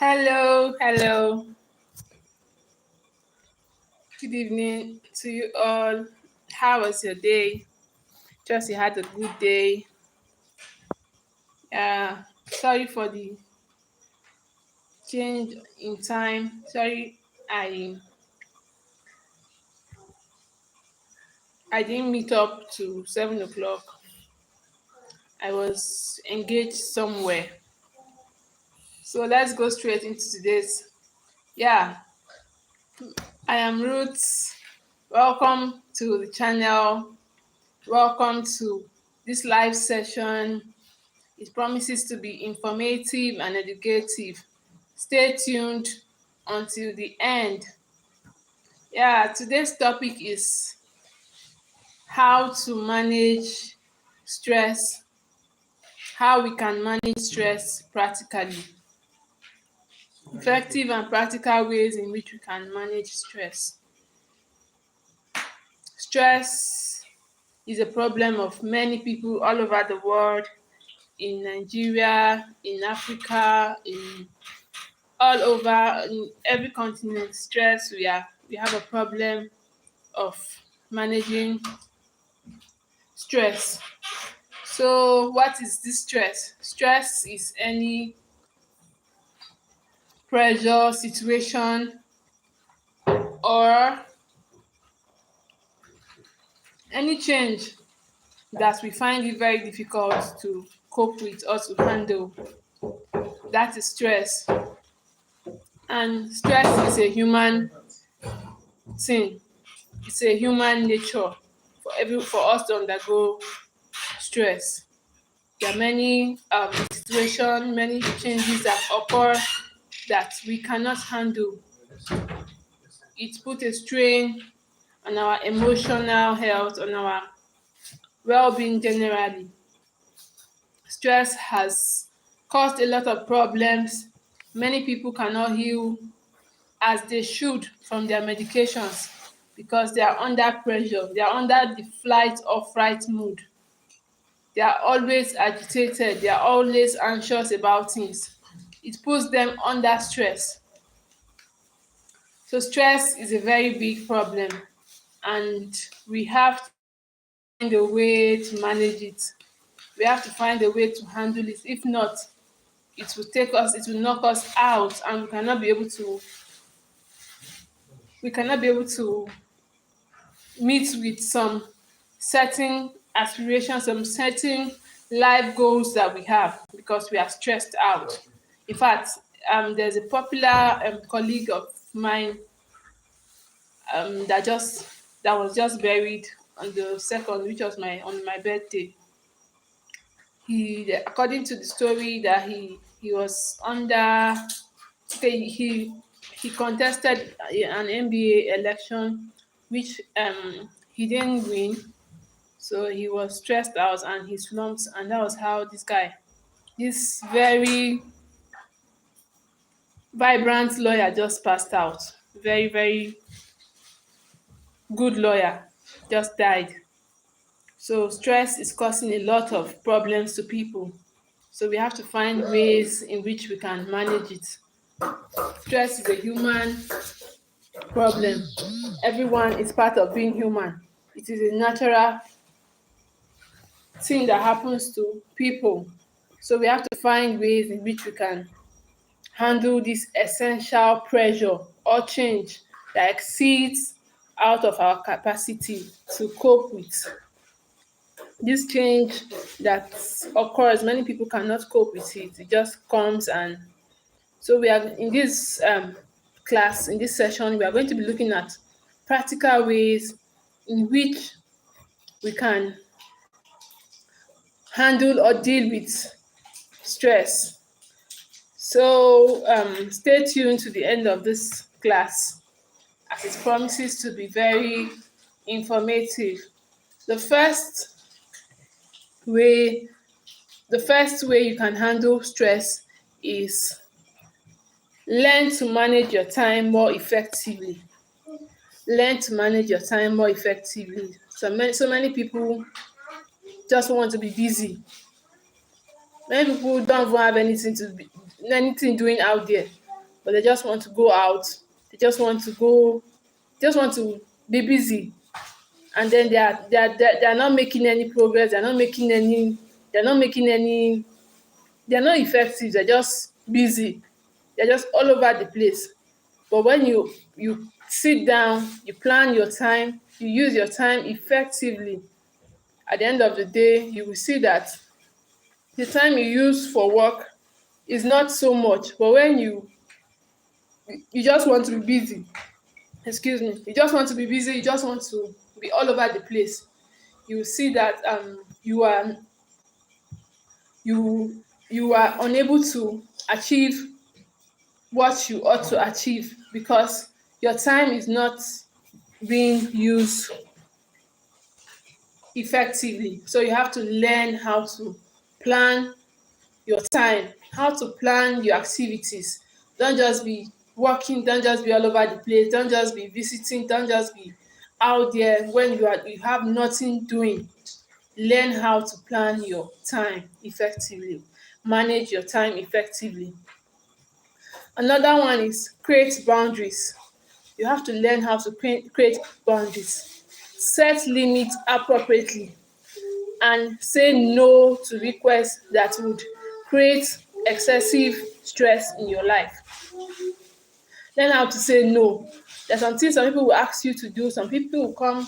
Hello, hello. Good evening to you all. How was your day? Trust you had a good day. Sorry for the change in time. Sorry, I I didn't meet up to 7 o'clock. I was engaged somewhere. So let's go straight into today's. Yeah, I am Roots. Welcome to the channel. Welcome to this live session. It promises to be informative and educative. Stay tuned until the end. Yeah, today's topic is how to manage stress, how we can manage stress practically. Effective and practical ways in which we can manage stress. Stress is a problem of many people all over the world, in Nigeria, in Africa, in all over in every continent. Stress, we have a problem of managing stress. So what is this stress? Stress is any pressure, situation, or any change that we find it very difficult to cope with or to handle. That is stress. And stress is a human thing. It's a human nature for us to undergo stress. There are many situations, many changes that occur that we cannot handle. It puts a strain on our emotional health, on our well-being generally. Stress has caused a lot of problems. Many people cannot heal as they should from their medications because they are under pressure. They are under the flight or fright mood. They are always agitated. They are always anxious about things. It puts them under stress. So stress is a very big problem, and we have to find a way to manage it. We have to find a way to handle it. If not, it will knock us out, and we cannot be able to meet with some certain aspirations, some certain life goals that we have because we are stressed out. In fact, there's a popular colleague of mine that was just buried on the second, which was my on my birthday. According to the story, that he was under. Okay, he contested an NBA election, which he didn't win. So he was stressed out and he slumped, and that was how this very vibrant lawyer just passed out. Very, very good lawyer just died. So stress is causing a lot of problems to people. So we have to find ways in which we can manage it. Stress is a human problem. Everyone is part of being human. It is a natural thing that happens to people. So we have to find ways in which we can handle this essential pressure or change that exceeds out of our capacity to cope with. This change that occurs, many people cannot cope with it. It just comes, and so we are in this class, in this session, we are going to be looking at practical ways in which we can handle or deal with stress. So stay tuned to the end of this class as it promises to be very informative. The first way the first way you can handle stress is learn to manage your time more effectively. Learn to manage your time more effectively. So many people just want to be busy. Many people don't even have anything doing out there. but they just want to go out. They just want to be busy, and then they are not making any progress. They're not making any. They're not effective. They're just busy. They're just all over the place. But when you sit down, you plan your time, you use your time effectively, at the end of the day, you will see that the time you use for work is not so much. But when you just want to be busy, excuse me, you just want to be busy, you just want to be all over the place, you will see that you are unable to achieve what you ought to achieve because your time is not being used effectively. So you have to learn how to plan your time, how to plan your activities. Don't just be working, don't just be all over the place, don't just be visiting, don't just be out there when you have nothing doing. Learn how to plan your time effectively. Manage your time effectively. Another one is create boundaries. You have to learn how to create boundaries. Set limits appropriately and say no to requests that would create excessive stress in your life. Learn how to say no. There's some things some people will ask you to do, some people will come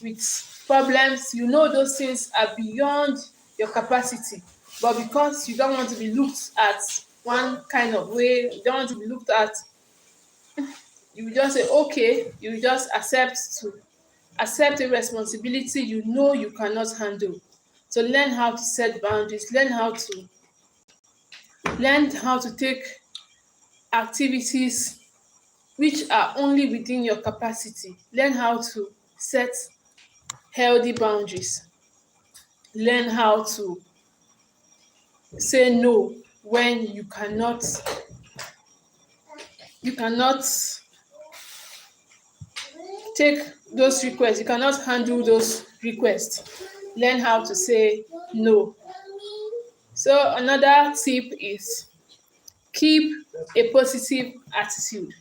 with problems. You know those things are beyond your capacity, but because you don't want to be looked at one kind of way, you don't want to be looked at, you will just say okay, you will just accept a responsibility you know you cannot handle. So learn how to set boundaries, learn how to take activities which are only within your capacity. Learn how to set healthy boundaries. Learn how to say no when you cannot take those requests, you cannot handle those requests. Learn how to say no. So another tip is keep a positive attitude.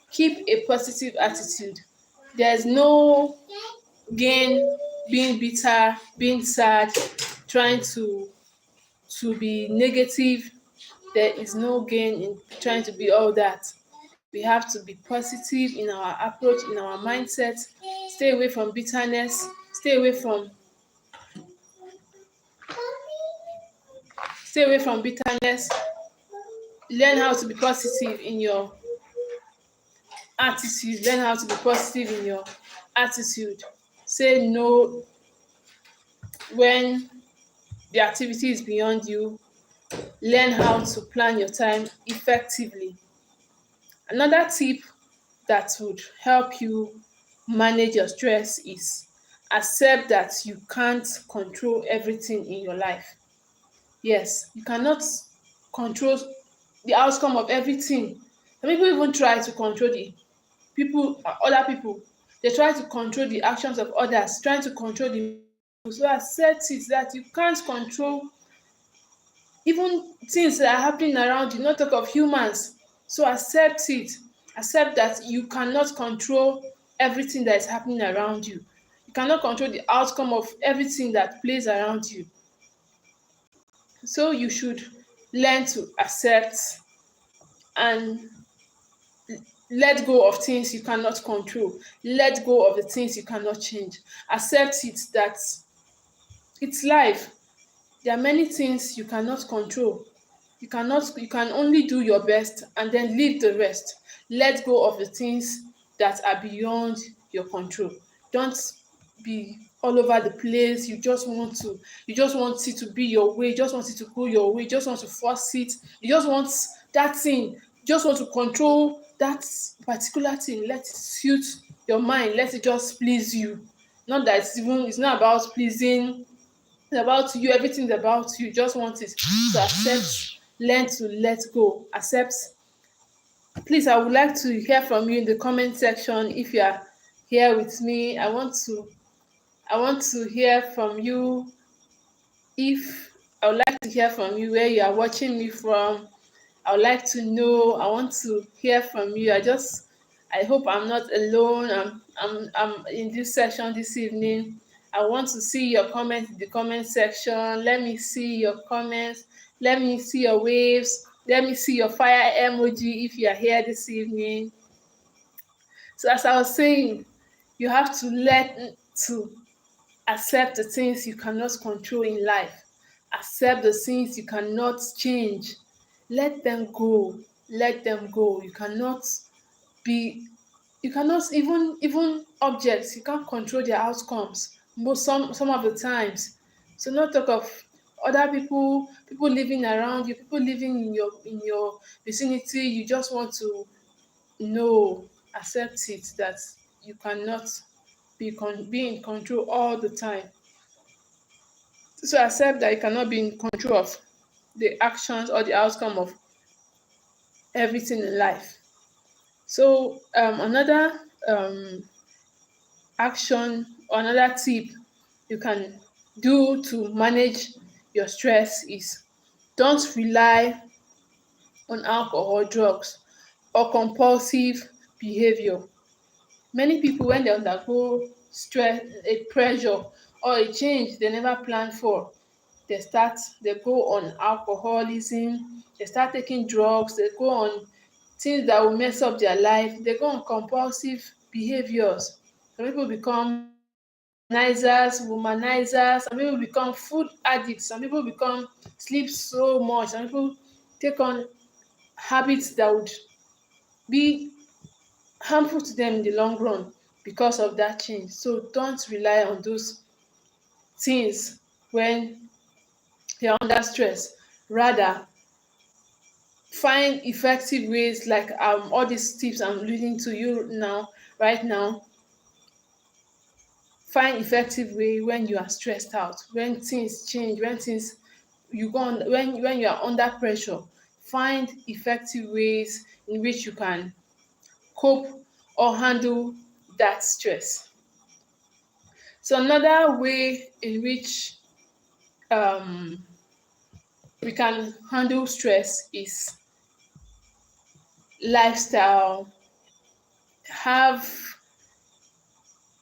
Keep a positive attitude. There's no gain being bitter, being sad, trying to be negative. There is no gain in trying to be all that. We have to be positive in our approach, in our mindset. Stay away from bitterness. Stay away from bitterness. Learn how to be positive in your attitude. Learn how to be positive in your attitude. Say no when the activity is beyond you. Learn how to plan your time effectively. Another tip that would help you manage your stress is accept that you can't control everything in your life. Yes, you cannot control the outcome of everything. Some people even try to control other people. They try to control the actions of others, trying to control the. So accept it that you can't control even things that are happening around you, not talk of humans. So accept it. Accept that you cannot control everything that is happening around you. You cannot control the outcome of everything that plays around you. So you should learn to accept and let go of things you cannot control. Let go of the things you cannot change. Accept it that it's life. There are many things you cannot control. You can only do your best and then leave the rest. Let go of the things that are beyond your control. Don't be all over the place. You just want it to be your way, you just want it to go your way, you just want to force it, you just want that thing, you just want to control that particular thing. Let it suit your mind, let it just please you. Not that it's not about pleasing, it's about you, everything's about you. You just want it to accept, learn to let go, accept. Please, I would like to hear from you in the comment section. If you are here with me, I want to hear from you. If I would like to hear from you, where you are watching me from, I would like to know. I want to hear from you. I hope I'm not alone. I'm in this session this evening. I want to see your comments in the comment section. Let me see your comments. Let me see your waves. Let me see your fire emoji if you are here this evening. So as I was saying, you have to to accept the things you cannot control in life. Accept the things you cannot change. Let them go. Let them go. Be you cannot even objects, you can't control their outcomes some of the times. So not talk of other people living around you, people living in your vicinity. You just want to know, accept it that you cannot be in control all the time. So accept that you cannot be in control of the actions or the outcome of everything in life. So another action or another tip you can do to manage your stress is don't rely on alcohol, drugs, or compulsive behavior. Many people, when they undergo stress, a pressure, or a change they never planned for, they go on alcoholism, they start taking drugs, they go on things that will mess up their life, they go on compulsive behaviors. Some people become womanizers, some people become food addicts, some people become sleep so much, some people take on habits that would be harmful to them in the long run because of that change. So don't rely on those things when you're under stress. Rather, find effective ways like all these tips I'm leading to you now, right now. Find effective way when you are stressed out, when things change, when things you go on, when you are under pressure. Find effective ways in which you can cope or handle that stress. So another way in which um, we can handle stress is lifestyle. Have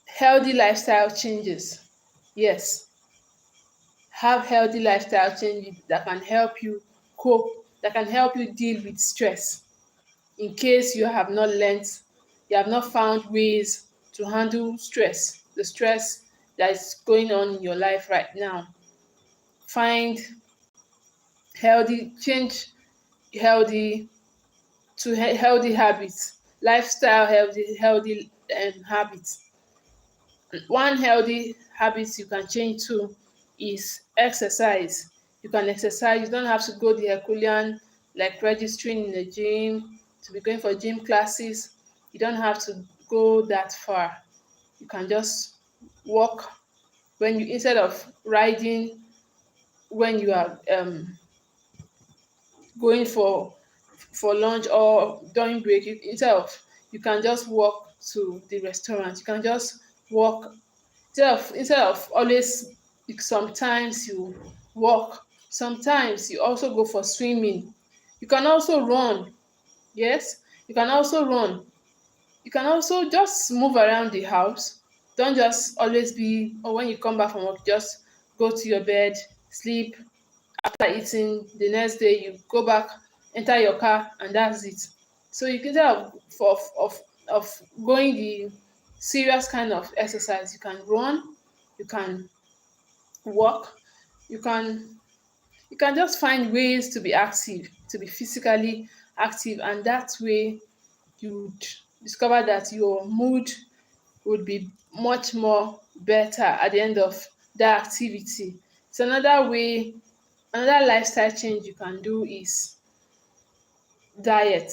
healthy lifestyle changes. Yes, have healthy lifestyle changes that can help you cope, that can help you deal with stress. In case you have not found ways to handle stress, the stress that is going on in your life right now. Find change healthy healthy habits, lifestyle healthy habits. One healthy habit you can change to is exercise. You can exercise. You don't have to go the Herculean, like registering in the gym, to be going for gym classes. You don't have to go that far. You can just walk when you instead of riding when you are going for lunch or during break. You can just walk to the restaurant. You can just walk instead of always. Sometimes you walk, sometimes you also go for swimming. You can also run. Yes, you can also run. You can also just move around the house. Don't just always be, or when you come back from work, just go to your bed, sleep. After eating, the next day you go back, enter your car, and that's it. So you can of going the serious kind of exercise. You can run, you can walk, you can just find ways to be active, to be physically active, and that way you would discover that your mood would be much more better at the end of that activity. So another lifestyle change you can do is diet.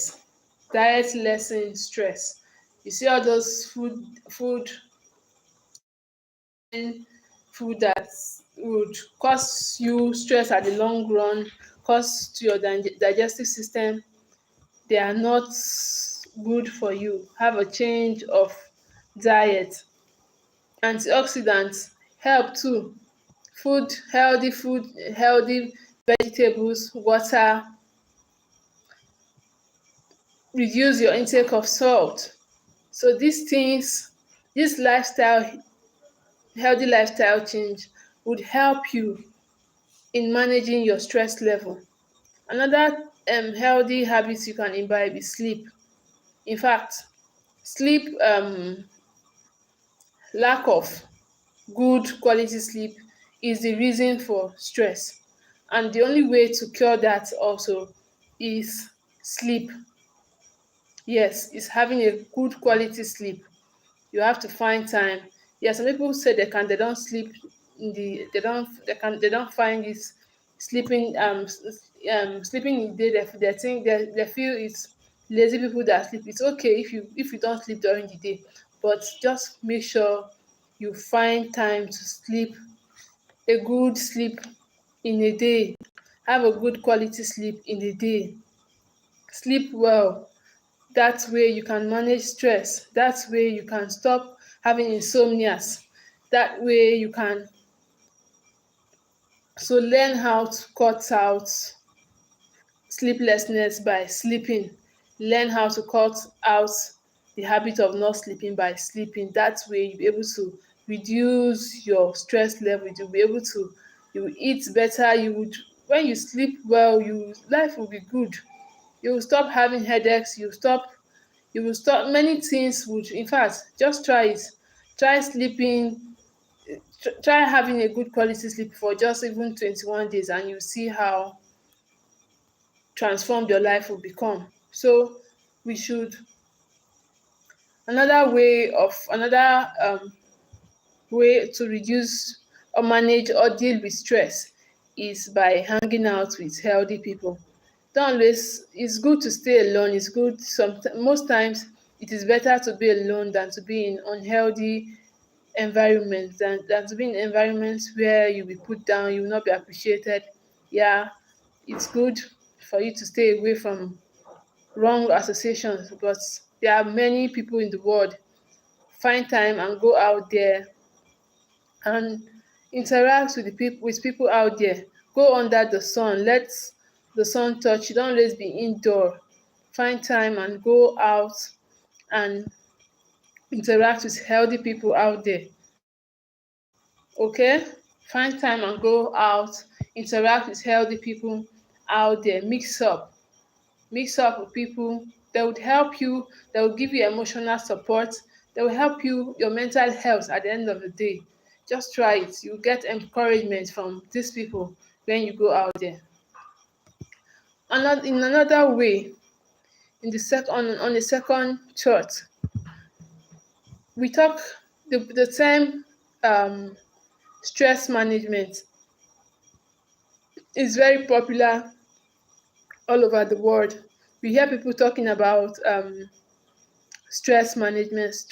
Diet lessen stress. You see all those food that would cause you stress at the long run, cause to your digestive system, they are not good for you. Have a change of diet. Antioxidants help too. Food, healthy vegetables, water, reduce your intake of salt. So these things, this lifestyle, healthy lifestyle change would help you in managing your stress level. Another healthy habit you can imbibe is sleep. In fact, sleep lack of good quality sleep is the reason for stress. And the only way to cure that also is sleep. Yes, is having a good quality sleep. You have to find time. Yeah, some people say they don't sleep in the they don't find this sleeping sleeping in the day. They think they feel it's lazy people that sleep. It's okay if you don't sleep during the day, but just make sure you find time to sleep a good sleep in a day. Have a good quality sleep in a day. Sleep well. That way you can manage stress. That way you can stop having insomnias. That way you can learn how to cut out sleeplessness by sleeping. Learn how to cut out the habit of not sleeping by sleeping. That way you'll be able to reduce your stress level. You'll be able to you will eat better. You would when you sleep well, life will be good. You will stop having headaches. You will stop many things would in fact just try it. Try sleeping, try having a good quality sleep for just even 21 days and you see how transformed your life will become. So we should another way to reduce or manage or deal with stress is by hanging out with healthy people. Don't always It's good to stay alone. It's good most times it is better to be alone than to be in unhealthy environments than to be in environments where you'll be put down, you will not be appreciated. Yeah, it's good for you to stay away from wrong associations, but there are many people in the world. Find time and go out there and interact with people out there. Go under the sun, let the sun touch you. Don't always be indoor. Find time and go out and interact with healthy people out there. Okay, find time and go out, interact with healthy people out there. Mix up with people that would help you, that will give you emotional support, that will help your mental health at the end of the day. Just try it. You get encouragement from these people when you go out there. In another way, on the second thought, we talk the term stress management is very popular all over the world. We hear people talking about the term stress management.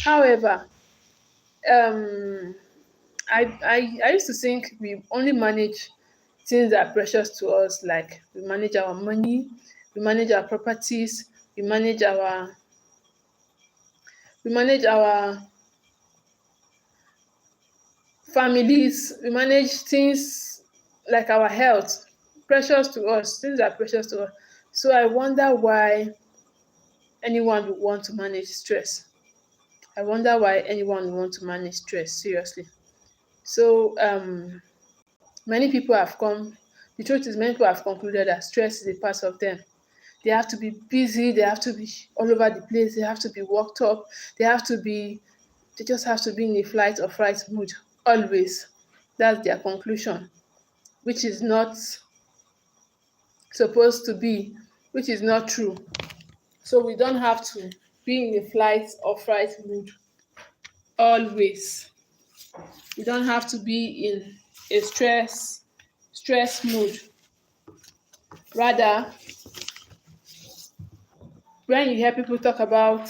However, um, I used to think we only manage things that are precious to us, like we manage our money, we manage our properties, we manage our families, we manage things like our health, precious to us, things that are precious to us. So I wonder why anyone would want to manage stress. I wonder why anyone would want to manage stress, seriously. So many people have come the truth is many people have concluded that stress is a part of them. They have to be busy, they have to be all over the place, they have to be worked up, they just have to be in a flight or fright mood always. That's their conclusion, which is not supposed to be, which is not true. So we don't have to be in a flight or fright mood always. We don't have to be in a stress mood. Rather, when you hear people talk about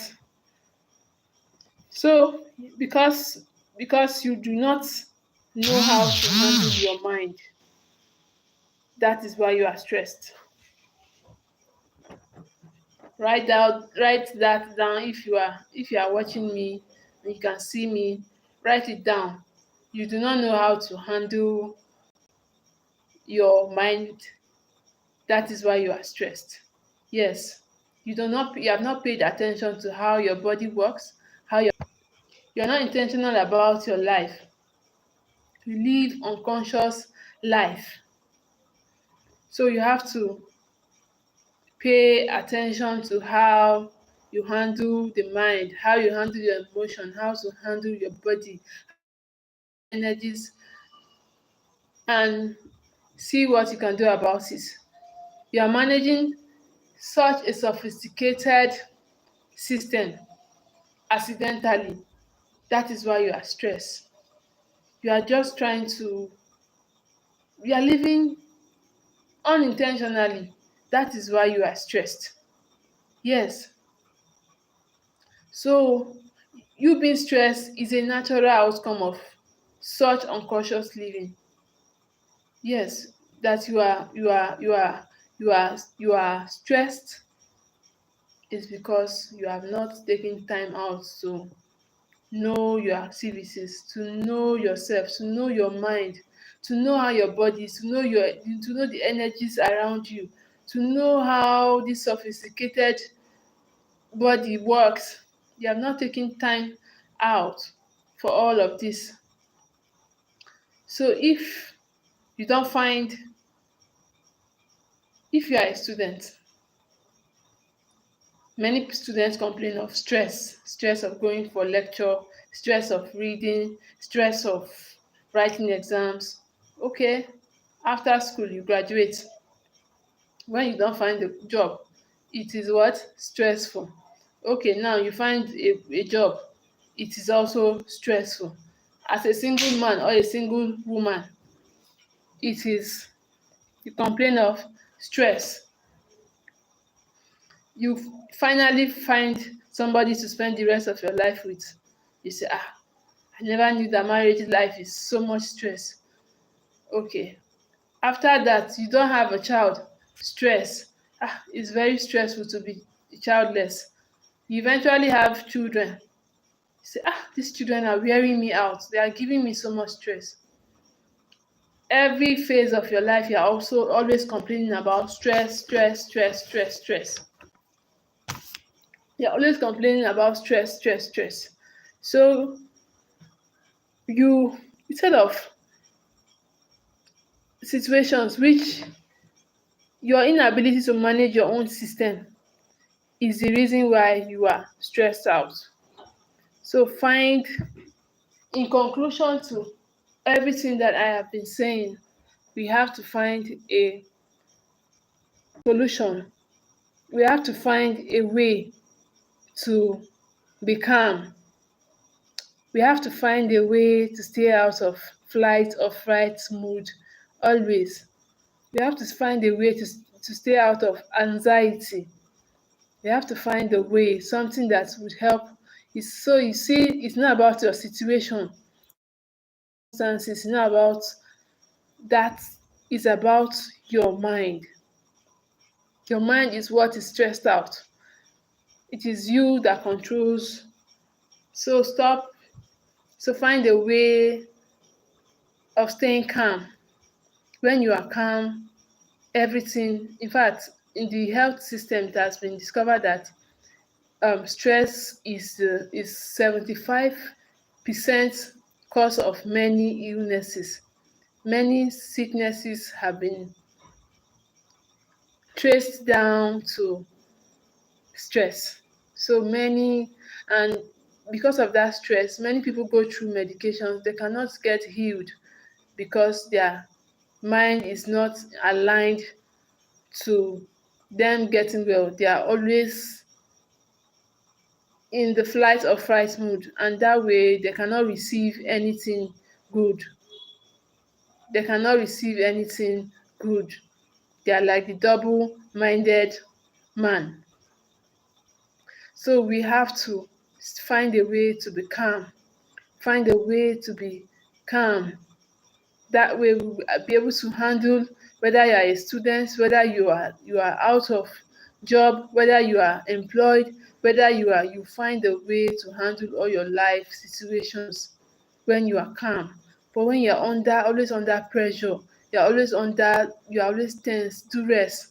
so because you do not know how to handle your mind, that is why you are stressed. Write that down. If you are watching me and you can see me, write it down. You do not know how to handle your mind. That is why you are stressed. Yes, you have not paid attention to how your body works, how you're not intentional about your life. You live unconscious life. So you have to pay attention to how you handle the mind, how you handle your emotion, how to handle your body, energies, and see what you can do about it. You are managing such a sophisticated system accidentally. That is why you are stressed. You are just trying to, you are living unintentionally. That is why you are stressed. Yes. So you being stressed is a natural outcome of such unconscious living. Yes, that you are stressed is because you have not taken time out to know your activities, to know yourself, to know your mind, to know how your body is, to know the energies around you, to know how this sophisticated body works. You have not taken time out for all of this. So you don't find if you are a student, many students complain of stress of going for lecture, stress of reading, stress of writing exams. Okay, after school you graduate. When you don't find a job, it is what? Stressful. Okay, now you find a job, it is also stressful. As a single man or a single woman, it is, you complain of stress. You finally find somebody to spend the rest of your life with. You say, I never knew that marriage life is so much stress. Okay. After that, you don't have a child. Stress. It's very stressful to be childless. You eventually have children. You say, these children are wearing me out. They are giving me so much stress. Every phase of your life, you're also always complaining about stress, stress, stress, stress, stress. You're always complaining about stress, stress, stress. So you, instead of situations which your inability to manage your own system is the reason why you are stressed out. So find, in conclusion to everything that I have been saying, we have to find a solution. We have to find a way to be calm. We have to find a way to stay out of flight or fright mood always. We have to find a way to stay out of anxiety. We have to find a way, something that would help. So you see, it's not about your situation, it's not about that, it's about your mind. Your mind is what is stressed out. It is you that controls. So stop. So find a way of staying calm. When you are calm, everything, in fact, in the health system, it has been discovered that stress is 75% cause of many illnesses. Many sicknesses have been traced down to stress. So many, and because of that stress, many people go through medications. They cannot get healed because their mind is not aligned to them getting well. They are always in the flight or fright mood, and that way they cannot receive anything good. They cannot receive anything good. They are like the double-minded man. So we have to find a way to be calm. Find a way to be calm. That way we will be able to handle whether you are a student, whether you are out of job, whether you are employed, whether you find a way to handle all your life situations when you are calm. But when you're always under pressure, you are always tense, duress,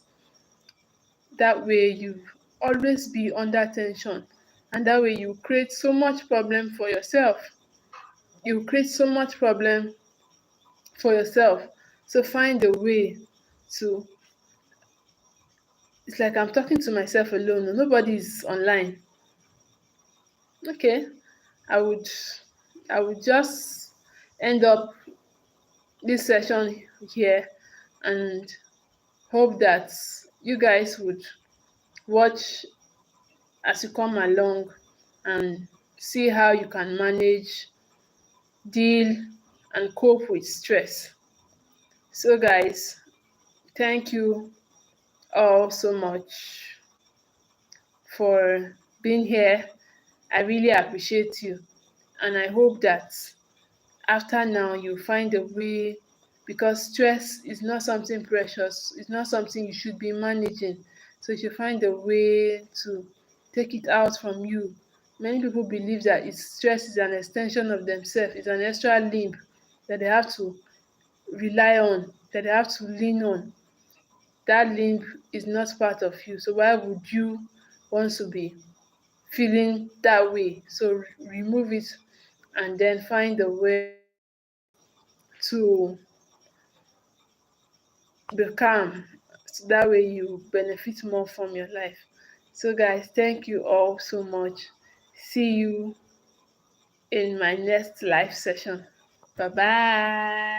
That way you always be under tension, and that way you create so much problem for yourself. You create so much problem for yourself. So find a way to, it's like I'm talking to myself alone. Nobody is online. Okay. I would I would just end up this session here, and hope that you guys would watch as you come along and see how you can manage, deal, and cope with stress. So, guys, thank you all so much for being here. I really appreciate you, and I hope that after now you find a way, because stress is not something precious, it's not something you should be managing. So you should find a way to take it out from you. Many people believe that stress is an extension of themselves, it's an extra limb that they have to rely on, that they have to lean on. That limb is not part of you, so why would you want to be feeling that way? So remove it, and then find a way to be calm, so that way you benefit more from your life. So guys, thank you all so much. See you in my next live session. Bye bye.